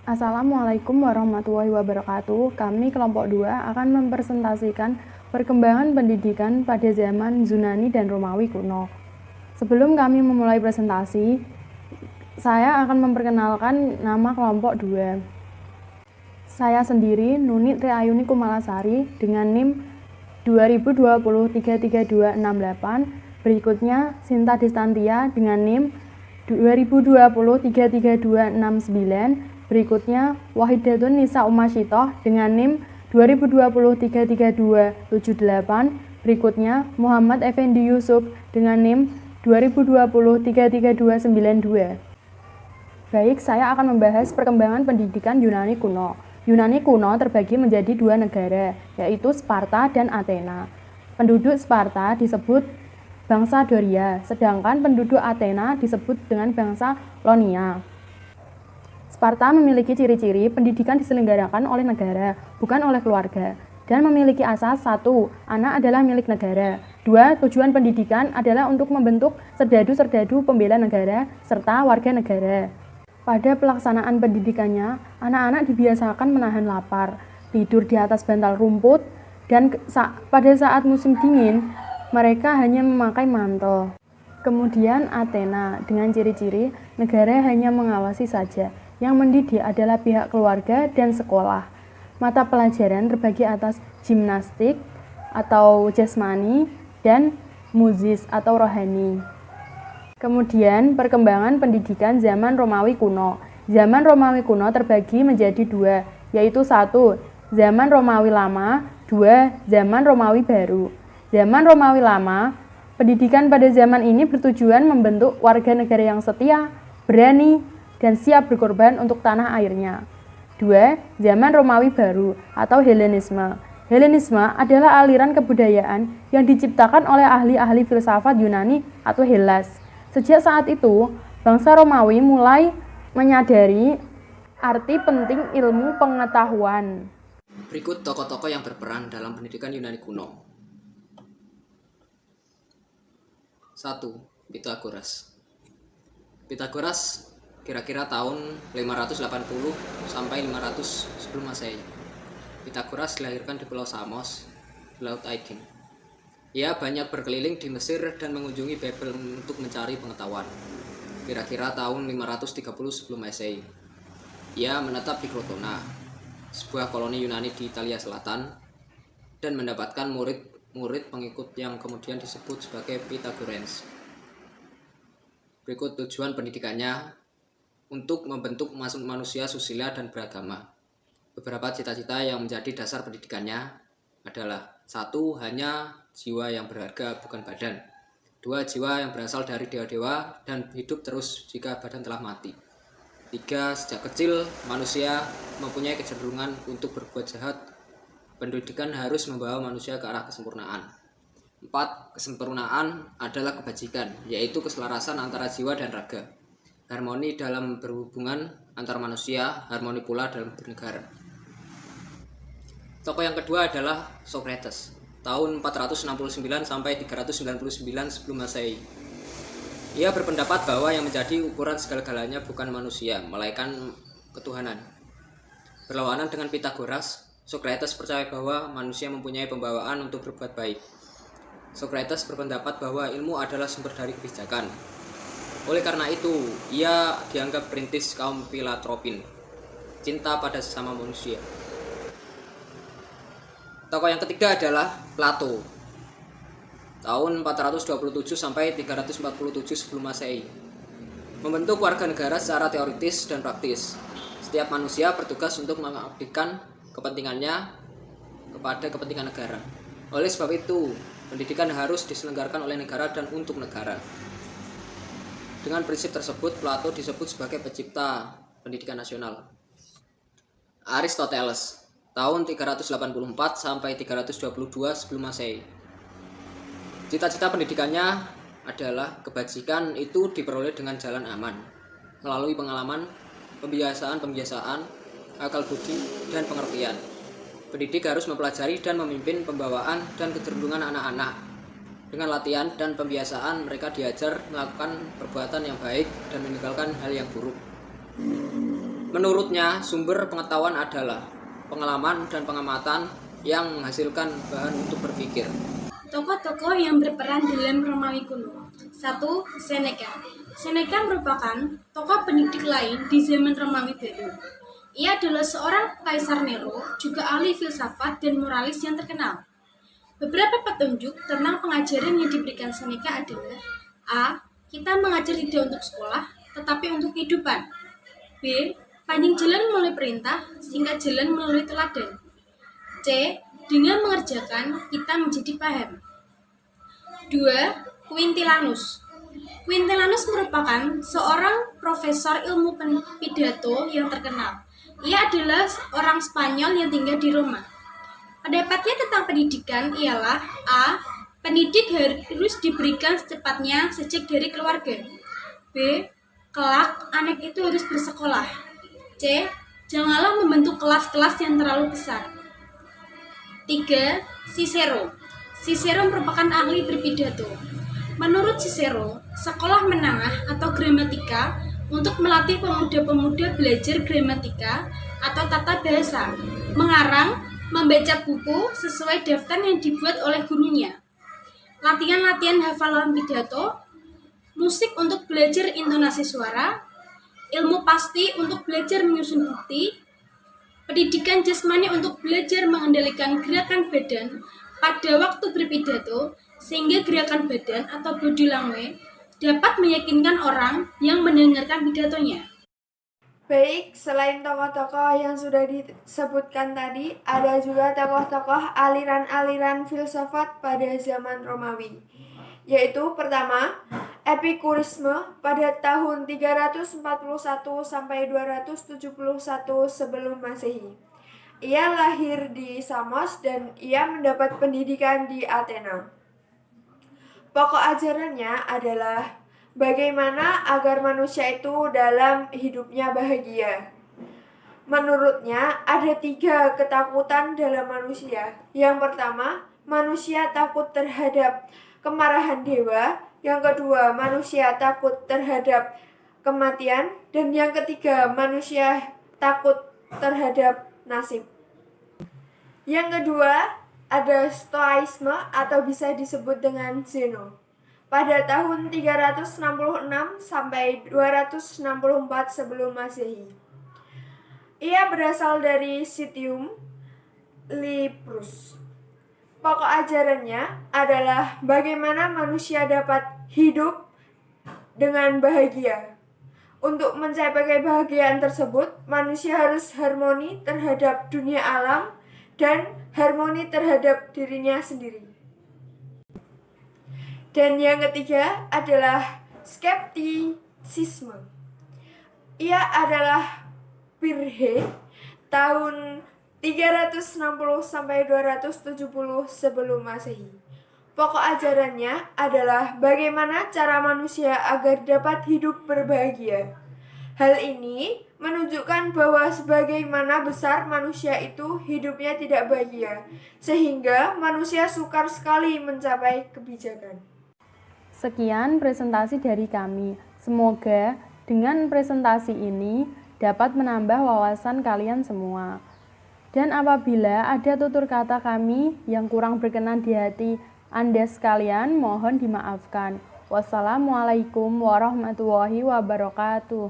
Assalamualaikum warahmatullahi wabarakatuh. Kami kelompok 2 akan mempresentasikan perkembangan pendidikan pada zaman Yunani dan Romawi kuno. Sebelum kami memulai presentasi, saya akan memperkenalkan nama kelompok 2. Saya sendiri, Nuni Triayuni Kumalasari, dengan NIM 2020-33268. Berikutnya, Sinta Distantia dengan NIM 2020-33269. Berikutnya, Wahidatun Nisa Umasyitoh dengan NIM 2020-33278. Berikutnya, Muhammad Effendi Yusuf dengan NIM 2020-33292. Baik, saya akan membahas perkembangan pendidikan Yunani kuno. Yunani kuno terbagi menjadi 2 negara, yaitu Sparta dan Athena. Penduduk Sparta disebut bangsa Doria, sedangkan penduduk Athena disebut dengan bangsa Ionia. Sparta memiliki ciri-ciri pendidikan diselenggarakan oleh negara, bukan oleh keluarga, dan memiliki asas 1. Anak adalah milik negara. 2. Tujuan pendidikan adalah untuk membentuk serdadu-serdadu pembela negara serta warga negara. Pada pelaksanaan pendidikannya, anak-anak dibiasakan menahan lapar, tidur di atas bantal rumput, dan pada saat musim dingin, mereka hanya memakai mantel. Kemudian Athena, dengan ciri-ciri negara hanya mengawasi saja. Yang mendidik adalah pihak keluarga dan sekolah. Mata pelajaran terbagi atas gimnastik atau jasmani dan muzis atau rohani. Kemudian perkembangan pendidikan zaman Romawi kuno. Zaman Romawi kuno terbagi menjadi 2, yaitu 1. Zaman Romawi lama, 2. Zaman Romawi baru. Zaman Romawi lama, pendidikan pada zaman ini bertujuan membentuk warga negara yang setia, berani, dan siap berkorban untuk tanah airnya. 2. Zaman Romawi baru atau Helenisme. Helenisme adalah aliran kebudayaan yang diciptakan oleh ahli-ahli filsafat Yunani atau Hellas. Sejak saat itu, bangsa Romawi mulai menyadari arti penting ilmu pengetahuan. Berikut tokoh-tokoh yang berperan dalam pendidikan Yunani kuno. 1. Pythagoras. Pythagoras kira-kira tahun 580 sampai 500 sebelum Masehi. Pythagoras dilahirkan di Pulau Samos, di Laut Aegean. Ia banyak berkeliling di Mesir dan mengunjungi Babel untuk mencari pengetahuan. Kira-kira tahun 530 sebelum Masehi. Ia menetap di Crotona, sebuah koloni Yunani di Italia Selatan, dan mendapatkan murid pengikut yang kemudian disebut sebagai Pythagoreans. Berikut tujuan pendidikannya: untuk membentuk manusia susila dan beragama. Beberapa cita-cita yang menjadi dasar pendidikannya adalah: 1. Hanya jiwa yang berharga, bukan badan. 2. Jiwa yang berasal dari dewa-dewa dan hidup terus jika badan telah mati. 3. Sejak kecil, manusia mempunyai kecenderungan untuk berbuat jahat. Pendidikan harus membawa manusia ke arah kesempurnaan. 4. Kesempurnaan adalah kebajikan, yaitu keselarasan antara jiwa dan raga. Harmoni dalam berhubungan antar manusia, harmoni pula dalam bernegara. Tokoh yang kedua adalah Socrates, tahun 469 sampai 399 sebelum Masehi. Ia berpendapat bahwa yang menjadi ukuran segala-galanya bukan manusia, melainkan ketuhanan. Berlawanan dengan Pythagoras, Socrates percaya bahwa manusia mempunyai pembawaan untuk berbuat baik. Socrates berpendapat bahwa ilmu adalah sumber dari kebijakan. Oleh karena itu, ia dianggap perintis kaum filantropin, cinta pada sesama manusia. Tokoh yang ketiga adalah Plato, tahun 427 sampai 347 sebelum Masehi. Membentuk warga negara secara teoritis dan praktis. Setiap manusia bertugas untuk mengabdikan kepentingannya kepada kepentingan negara. Oleh sebab itu, pendidikan harus diselenggarakan oleh negara dan untuk negara. Dengan prinsip tersebut, Plato disebut sebagai pencipta pendidikan nasional. Aristoteles, tahun 384 sampai 322 sebelum Masehi. Cita-cita pendidikannya adalah kebajikan itu diperoleh dengan jalan aman, melalui pengalaman, pembiasaan, akal budi, dan pengertian. Pendidik harus mempelajari dan memimpin pembawaan dan kecenderungan anak-anak. Dengan latihan dan pembiasaan, mereka diajar melakukan perbuatan yang baik dan meninggalkan hal yang buruk. Menurutnya, sumber pengetahuan adalah pengalaman dan pengamatan yang menghasilkan bahan untuk berpikir. Tokoh-tokoh yang berperan dalam Romawi kuno. 1. Seneca. Seneca merupakan tokoh pendidik lain di zaman Romawi baru. Ia adalah seorang kaisar Nero, juga ahli filsafat dan moralis yang terkenal. Beberapa petunjuk tentang pengajaran yang diberikan Seneca adalah: A. Kita mengajar tidak untuk sekolah, tetapi untuk kehidupan. B. Panjang jalan melalui perintah, singkat jalan melalui teladan. C. Dengan mengerjakan, kita menjadi paham. 2. Quintilanus. Quintilanus merupakan seorang profesor ilmu pidato yang terkenal. Ia adalah orang Spanyol yang tinggal di Roma. Pendapatnya tentang pendidikan ialah: A. Pendidik harus diberikan secepatnya sejak dari keluarga. B. Kelak anak itu harus bersekolah. C. Janganlah membentuk kelas-kelas yang terlalu besar. 3. Cicero. Cicero merupakan ahli berpidato. Menurut Cicero, sekolah menengah atau gramatika untuk melatih pemuda-pemuda belajar gramatika atau tata bahasa, mengarang, membaca buku sesuai daftar yang dibuat oleh gurunya, latihan-latihan hafalan pidato, musik untuk belajar intonasi suara, ilmu pasti untuk belajar menyusun bukti, pendidikan jasmani untuk belajar mengendalikan gerakan badan pada waktu berpidato, sehingga gerakan badan atau body language dapat meyakinkan orang yang mendengarkan pidatonya. Baik, selain tokoh-tokoh yang sudah disebutkan tadi, ada juga tokoh-tokoh aliran-aliran filsafat pada zaman Romawi. Yaitu pertama, Epikurisme pada tahun 341 sampai 271 sebelum Masehi. Ia lahir di Samos dan ia mendapat pendidikan di Athena. Pokok ajarannya adalah bagaimana agar manusia itu dalam hidupnya bahagia. Menurutnya, ada 3 ketakutan dalam manusia. Yang pertama, manusia takut terhadap kemarahan dewa. Yang kedua, manusia takut terhadap kematian. Dan yang ketiga, manusia takut terhadap nasib. Yang kedua, ada Stoicisme atau bisa disebut dengan Zeno. Pada tahun 366 sampai 264 sebelum Masehi. Ia berasal dari Citium Librus. Pokok ajarannya adalah bagaimana manusia dapat hidup dengan bahagia. Untuk mencapai kebahagiaan tersebut, manusia harus harmoni terhadap dunia alam dan harmoni terhadap dirinya sendiri. Dan yang ketiga adalah skeptisisme. Ia adalah Pirhe tahun 360 sampai 270 sebelum Masehi. Pokok ajarannya adalah bagaimana cara manusia agar dapat hidup berbahagia. Hal ini menunjukkan bahwa sebagaimana besar manusia itu hidupnya tidak bahagia, sehingga manusia sukar sekali mencapai kebijakan. Sekian presentasi dari kami. Semoga dengan presentasi ini dapat menambah wawasan kalian semua. Dan apabila ada tutur kata kami yang kurang berkenan di hati Anda sekalian, mohon dimaafkan. Wassalamualaikum warahmatullahi wabarakatuh.